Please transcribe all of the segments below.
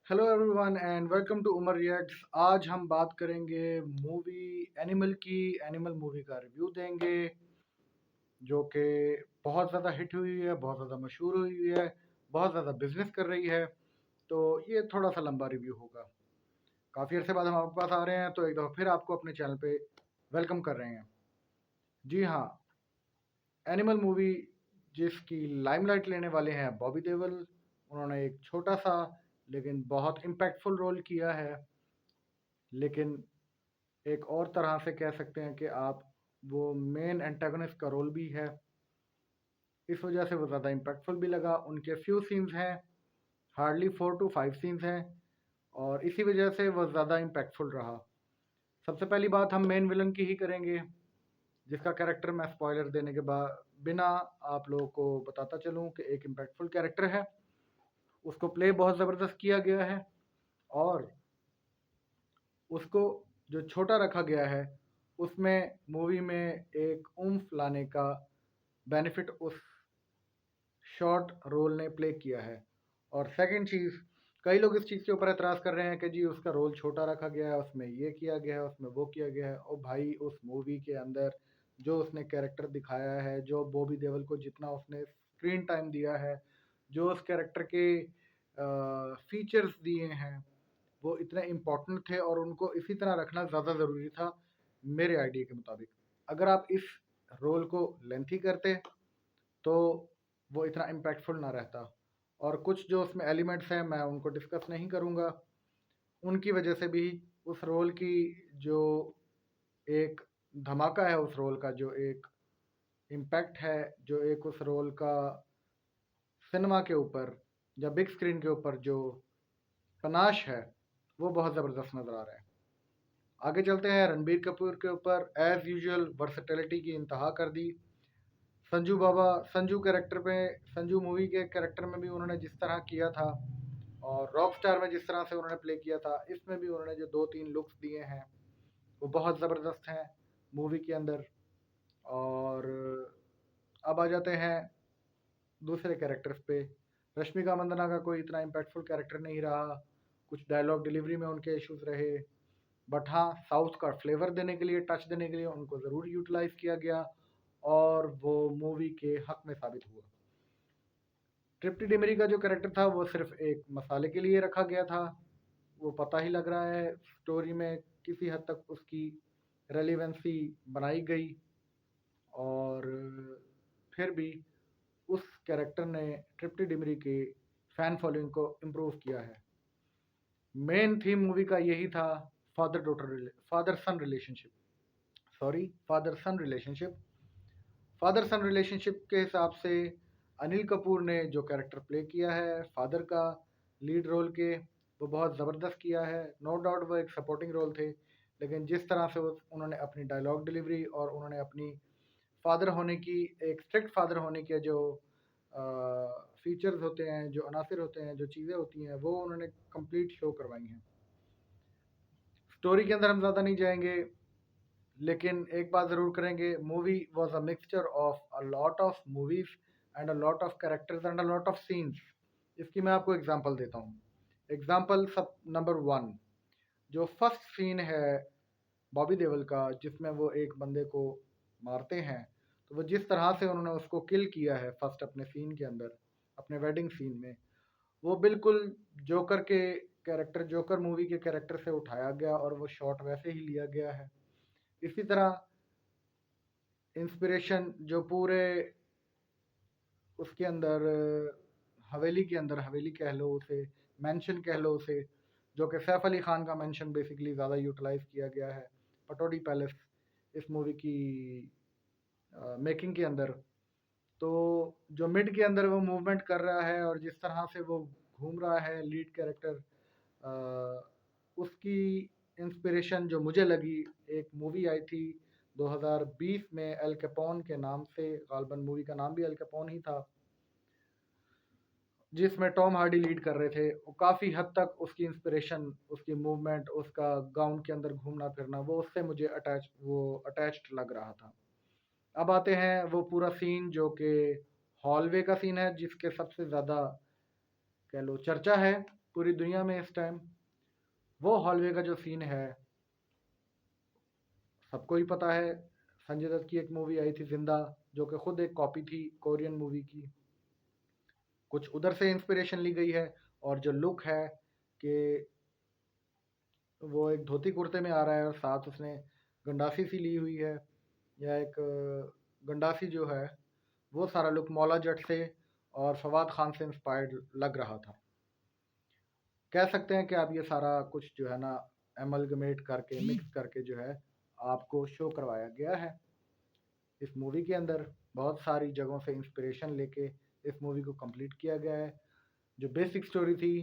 Hello everyone and welcome to Umar reacts. आज हम बात करेंगे मूवी एनिमल की। एनिमल मूवी का रिव्यू देंगे जो कि बहुत ज़्यादा हिट हुई है, बहुत ज़्यादा मशहूर हुई है, बहुत ज़्यादा बिजनेस कर रही है। तो ये थोड़ा सा लंबा रिव्यू होगा। काफ़ी अरसे बाद हम आपके पास आ रहे हैं तो एक दफ़ा फिर आपको अपने चैनल पे वेलकम कर रहे हैं। जी हाँ, एनिमल मूवी जिसकी लाइमलाइट लेने वाले हैं बॉबी देओल। उन्होंने एक छोटा सा लेकिन बहुत इम्पैक्टफुल रोल किया है, लेकिन एक और तरह से कह सकते हैं कि आप वो मेन एंटागनिस्ट का रोल भी है। इस वजह से वो ज़्यादा इम्पैक्टफुल भी लगा। उनके फ्यू सीन्स हैं, हार्डली 4 to 5 सीन्स हैं, और इसी वजह से वो ज़्यादा इम्पैक्टफुल रहा। सबसे पहली बात हम मेन विलन की ही करेंगे, जिसका कैरेक्टर मैं स्पॉइलर देने के बाद बिना आप लोगों को बताता चलूँ कि एक इम्पैक्टफुल कैरेक्टर है। उसको प्ले बहुत ज़बरदस्त किया गया है, और उसको जो छोटा रखा गया है उसमें मूवी में एक उम्फ लाने का बेनिफिट उस शॉर्ट रोल ने प्ले किया है। और सेकंड चीज़, कई लोग इस चीज़ के ऊपर एतराज़ कर रहे हैं कि जी उसका रोल छोटा रखा गया है, उसमें ये किया गया है, उसमें वो किया गया है। और भाई, उस मूवी के अंदर जो उसने कैरेक्टर दिखाया है, जो बॉबी देओल को जितना उसने स्क्रीन टाइम दिया है, जो उस कैरेक्टर के फीचर्स दिए हैं, वो इतने इम्पोर्टेंट थे और उनको इसी तरह रखना ज़्यादा ज़रूरी था मेरे आइडिया के मुताबिक। अगर आप इस रोल को लेंथी करते तो वो इतना इम्पैक्टफुल ना रहता। और कुछ जो उसमें एलिमेंट्स हैं मैं उनको डिस्कस नहीं करूँगा। उनकी वजह से भी उस रोल की जो एक धमाका है, उस रोल का जो एक इम्पैक्ट है, जो एक उस रोल का सिनेमा के ऊपर या बिग स्क्रीन के ऊपर जो पनाश है, वो बहुत ज़बरदस्त नज़र आ रहा है। आगे चलते हैं रणबीर कपूर के ऊपर। एज़ यूजुअल वर्सेटिलिटी की इंतहा कर दी। संजू बाबा, संजू कैरेक्टर पे, संजू मूवी के कैरेक्टर में भी उन्होंने जिस तरह किया था, और रॉक स्टार में जिस तरह से उन्होंने प्ले किया था, इसमें भी उन्होंने जो 2-3 लुक्स दिए हैं वो बहुत ज़बरदस्त हैं मूवी के अंदर। और अब आ जाते हैं दूसरे कैरेक्टर्स पे। रश्मिका मंदाना का कोई इतना इम्पैक्टफुल कैरेक्टर नहीं रहा, कुछ डायलॉग डिलीवरी में उनके इश्यूज रहे, बट हाँ, साउथ का फ्लेवर देने के लिए, टच देने के लिए उनको ज़रूर यूटिलाइज किया गया, और वो मूवी के हक में साबित हुआ। ट्रिप्टी डिमरी का जो कैरेक्टर था वो सिर्फ एक मसाले के लिए रखा गया था। वो पता ही लग रहा है स्टोरी में किसी हद तक उसकी रेलिवेंसी बनाई गई, और फिर भी उस कैरेक्टर ने ट्रिप्टी डिमरी के फैन फॉलोइंग को इम्प्रूव किया है। मेन थीम मूवी का यही था, फादर सन रिलेशनशिप, सॉरी फादर सन रिलेशनशिप। फादर सन रिलेशनशिप के हिसाब से अनिल कपूर ने जो कैरेक्टर प्ले किया है फादर का, लीड रोल के, वो बहुत ज़बरदस्त किया है। नो डाउट वो एक सपोर्टिंग रोल थे, लेकिन जिस तरह से उन्होंने अपनी डायलॉग डिलीवरी और उन्होंने अपनी फादर होने की, एक स्ट्रिक्ट फादर होने के जो फीचर्स होते हैं, जो अनासिर होते हैं, जो चीज़ें होती हैं, वो उन्होंने कंप्लीट शो करवाई हैं। स्टोरी के अंदर हम ज़्यादा नहीं जाएंगे, लेकिन एक बात ज़रूर करेंगे, movie was a mixture of a lot of movies and a lot of characters and a lot of scenes. इसकी मैं आपको एग्जांपल देता हूँ। एग्जांपल सब नंबर 1, जो फर्स्ट सीन है बॉबी देओल का, जिसमें वो एक बंदे को मारते हैं, तो वो जिस तरह से उन्होंने उसको किल किया है फर्स्ट अपने सीन के अंदर, अपने वेडिंग सीन में, वो बिल्कुल जोकर के कैरेक्टर, जोकर मूवी के कैरेक्टर से उठाया गया और वो शॉट वैसे ही लिया गया है। इसी तरह इंस्पिरेशन जो पूरे उसके अंदर हवेली के अंदर, हवेली कह लो उसे, मेंशन कह लो उसे, जो कि सैफ अली खान का मेंशन बेसिकली ज़्यादा यूटिलाइज किया गया है पटौड़ी पैलेस इस मूवी की मेकिंग के अंदर। तो जो मिड के अंदर वो मूवमेंट कर रहा है और जिस तरह से वो घूम रहा है लीड कैरेक्टर, उसकी इंस्पिरेशन जो मुझे लगी, एक मूवी आई थी 2020 में एल कैपोन के नाम से, गालबन मूवी का नाम भी एल कैपोन ही था, जिसमें टॉम हार्डी लीड कर रहे थे। वो काफ़ी हद तक उसकी इंस्पिरेशन, उसकी मूवमेंट, उसका गाउन के अंदर घूमना फिरना, वो उससे मुझे अटैच्ड लग रहा था। अब आते हैं वो पूरा सीन जो कि हॉलवे का सीन है, जिसके सबसे ज़्यादा कह लो चर्चा है। पूरी दुनिया में इस टाइम। वो हॉलवे का जो सीन है सबको ही पता है। संजय दत्त की एक मूवी आई थी जिंदा, जो कि खुद एक कॉपी थी कोरियन मूवी की। कुछ उधर से इंस्पिरेशन ली गई है। और जो लुक है कि वो एक धोती कुर्ते में आ रहा है और साथ उसने गंडासी सी ली हुई है, या एक गंडासी जो है, वो सारा लुक मौला जट से और फवाद खान से इंस्पायर्ड लग रहा था। कह सकते हैं कि आप ये सारा कुछ जो है ना एमलगमेट करके मिक्स करके जो है आपको शो करवाया गया है। इस मूवी के अंदर बहुत सारी जगहों से इंस्पिरेशन लेके इस मूवी को कंप्लीट किया गया है। जो बेसिक स्टोरी थी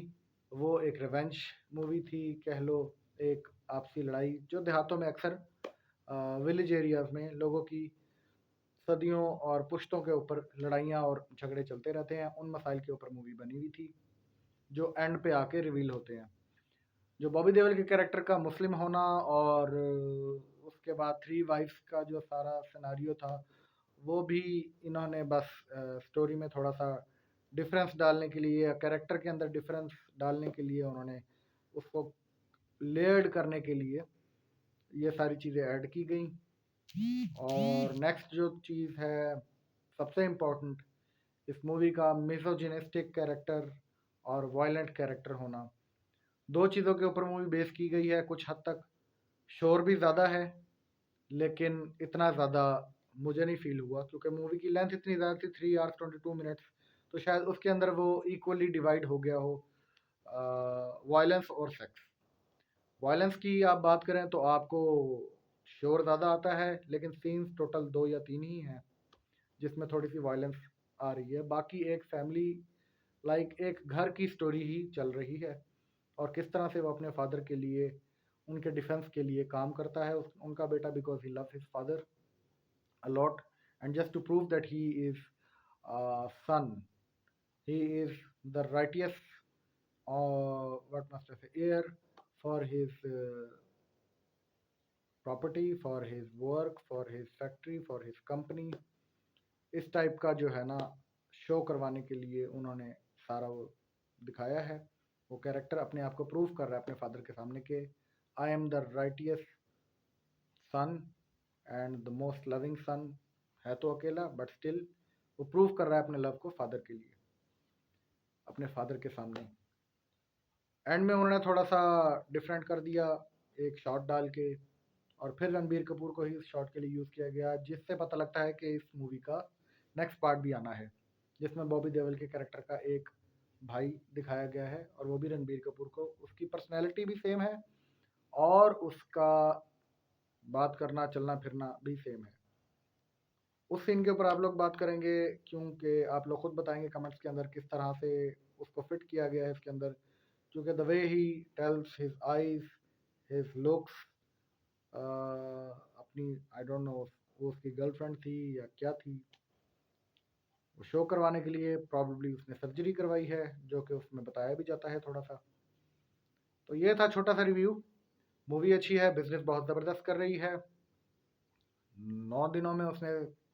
वो एक रिवेंज मूवी थी, कह लो एक आपसी लड़ाई जो देहातों में अक्सर विलेज एरियाज में लोगों की सदियों और पुश्तों के ऊपर लड़ाइयाँ और झगड़े चलते रहते हैं, उन मसाइल के ऊपर मूवी बनी हुई थी जो एंड पे आके रिवील होते हैं। जो बॉबी देओल के कैरेक्टर का मुस्लिम होना और उसके बाद थ्री वाइफ्स का जो सारा सिनारियो था, वो भी इन्होंने बस स्टोरी में थोड़ा सा डिफरेंस डालने के लिए या कैरेक्टर के अंदर डिफरेंस डालने के लिए उन्होंने उसको लेयर्ड करने के लिए ये सारी चीज़ें ऐड की गई। और नेक्स्ट जो चीज़ है सबसे इम्पोर्टेंट, इस मूवी का मिसोजिनिस्टिक कैरेक्टर और वायलेंट कैरेक्टर होना। दो चीज़ों के ऊपर मूवी बेस की गई है। कुछ हद तक शोर भी ज़्यादा है, लेकिन इतना ज़्यादा मुझे नहीं फील हुआ क्योंकि मूवी की लेंथ इतनी ज़्यादा थी, 3 hours 22 minutes। तो शायद उसके अंदर वो इक्वली डिवाइड हो गया हो वायलेंस और सेक्स। वायलेंस की आप बात करें तो आपको शोर ज़्यादा आता है, लेकिन सीन्स टोटल 2 या 3 ही हैं जिसमें थोड़ी सी वायलेंस आ रही है। बाकी एक फैमिली लाइक एक घर की स्टोरी ही चल रही है और किस तरह से वो अपने फादर के लिए, उनके डिफेंस के लिए काम करता है उनका बेटा, because he loves his father a lot, and just to prove that he is son, he is the righteous, what must I say, heir for his property, for his work, for his factory, for his company। इस type का जो है ना show करवाने के लिए उन्होंने सारा वो दिखाया है। वो कैरेक्टर अपने आप को प्रूव कर रहा है अपने फादर के सामने कि I am the righteous son and the most loving son. है तो अकेला बट स्टिल वो प्रूव कर रहा है अपने लव को फादर के लिए, अपने फादर के सामने। एंड में उन्होंने थोड़ा सा डिफरेंट कर दिया एक शॉट डाल के, और फिर रणबीर कपूर को ही इस शॉट के लिए यूज़ किया गया, जिससे पता लगता है कि इस मूवी का नेक्स्ट पार्ट भी आना है जिसमें बॉबी देओल के कैरेक्टर का एक भाई दिखाया गया है, और वो भी रणबीर कपूर को, उसकी पर्सनैलिटी भी सेम है और उसका बात करना चलना फिरना भी सेम है। उस सीन के ऊपर आप लोग बात करेंगे क्योंकि आप लोग खुद बताएंगे कमेंट्स के अंदर किस तरह से उसको फिट किया गया है इसके अंदर, क्योंकि the way he tells his eyes, his looks, अपनी आई डोंट नो वो उसकी गर्लफ्रेंड थी या क्या थी, वो शो करवाने के लिए प्रॉब्लली उसने सर्जरी करवाई है, जो कि उसमें बताया भी जाता है थोड़ा सा। तो ये था छोटा सा रिव्यू। मूवी अच्छी है, बिजनेस बहुत ज़बरदस्त कर रही है। 9 दिनों में उसने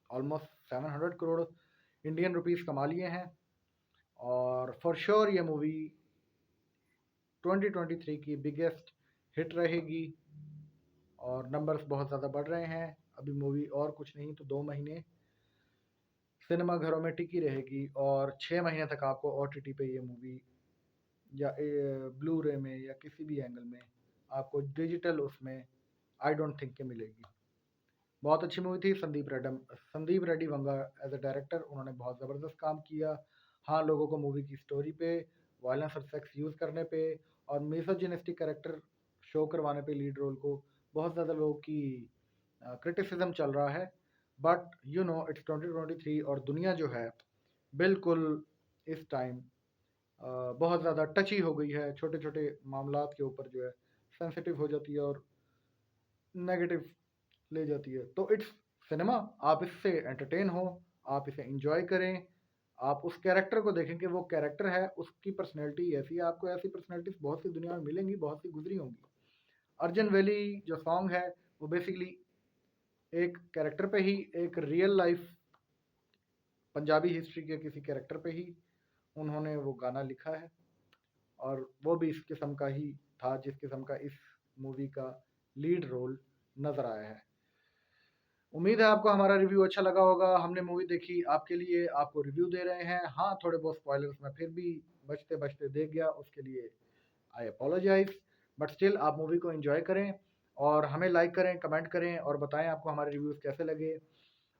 ऑलमोस्ट 700 करोड़ इंडियन रुपीस कमा लिए हैं, और फॉर श्योर ये मूवी 2023 की बिगेस्ट हिट रहेगी, और नंबर्स बहुत ज़्यादा बढ़ रहे हैं। अभी मूवी और कुछ नहीं तो 2 महीने सिनेमा घरों में टिकी रहेगी, और 6 महीने तक आपको OTT पे ये मूवी या ब्लू रे में या किसी भी एंगल में आपको डिजिटल उसमें आई डोंट थिंक के मिलेगी। बहुत अच्छी मूवी थी। Sandeep Reddy Vanga as a director, उन्होंने बहुत ज़बरदस्त काम किया। हाँ, लोगों को मूवी की स्टोरी पे, वायलेंस और सेक्स यूज़ करने पे और मिसोजिनिस्टिक कैरेक्टर शो करवाने पे लीड रोल को बहुत ज़्यादा लोगों की क्रिटिसिज्म चल रहा है। बट यू नो इट्स 2023 और दुनिया जो है बिल्कुल इस टाइम बहुत ज़्यादा टची हो गई है, छोटे छोटे मामलात के ऊपर जो है सेंसिटिव हो जाती है और नेगेटिव ले जाती है। तो इट्स सिनेमा, आप इससे एंटरटेन हो, आप इसे इंजॉय करें, आप उस कैरेक्टर को देखें कि वो कैरेक्टर है, उसकी पर्सनैलिटी ऐसी है। आपको ऐसी पर्सनैलिटीज बहुत सी दुनिया में मिलेंगी, बहुत सी गुजरी होंगी। अर्जन वैली जो सॉन्ग है वो बेसिकली एक कैरेक्टर पे ही, एक रियल लाइफ पंजाबी हिस्ट्री के किसी कैरेक्टर पे ही उन्होंने वो गाना लिखा है। और वो भी इस किस्म का ही था जिस किस्म का इस मूवी का लीड रोल नज़र आया है। उम्मीद है आपको हमारा रिव्यू अच्छा लगा होगा। हमने मूवी देखी आपके लिए, आपको रिव्यू दे रहे हैं। हाँ, थोड़े बहुत स्पॉयलर्स मैं फिर भी बचते-बचते दे गया, उसके लिए आई अपोलोजाइज़। बट स्टिल आप मूवी को एन्जॉय करें और हमें लाइक करें, कमेंट करें और बताएँ आपको हमारे रिव्यूज़ कैसे लगे।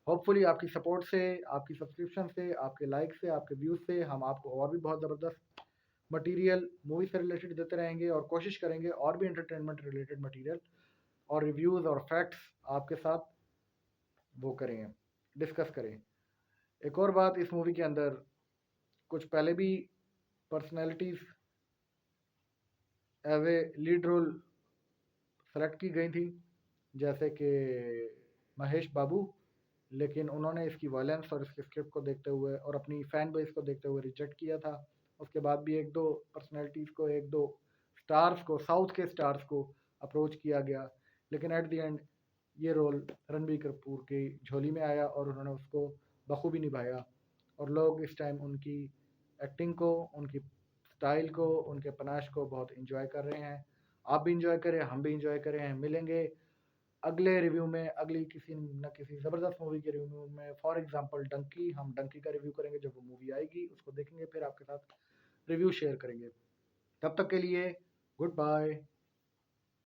होपफुली आपकी सपोर्ट से, आपकी सब्सक्रिप्शन से, आपके लाइक से, आपके व्यूज़ से हम आपको और भी बहुत ज़बरदस्त मटीरियल मूवी से रिलेटेड देते रहेंगे और कोशिश करेंगे और भी एंटरटेनमेंट रिलेटेड मटीरियल और रिव्यूज़ और फैक्ट्स आपके साथ वो करें, डिस्कस करें। एक और बात, इस मूवी के अंदर कुछ पहले भी personalities as a lead role select की गई थी, जैसे कि महेश बाबू, लेकिन उन्होंने इसकी वायलेंस और इसके स्क्रिप्ट को देखते हुए और अपनी फ़ैन बेस को देखते हुए रिजेक्ट किया था। उसके बाद भी एक दो पर्सनैलिटीज़ को, एक दो स्टार्स को, साउथ के स्टार्स को अप्रोच किया गया, लेकिन एट द एंड ये रोल रणबीर कपूर की झोली में आया और उन्होंने उसको बखूबी निभाया और लोग इस टाइम उनकी एक्टिंग को, उनकी स्टाइल को, उनके पनाश को बहुत इंजॉय कर रहे हैं। आप भी इंजॉय करें, हम भी इंजॉय कर रहे हैं। मिलेंगे अगले रिव्यू में, अगली किसी न किसी ज़बरदस्त मूवी के रिव्यू में। फॉर एग्जांपल डंकी, हम डंकी का रिव्यू करेंगे। जब वो मूवी आएगी उसको देखेंगे, फिर आपके साथ रिव्यू शेयर करेंगे। तब तक के लिए गुड बाय।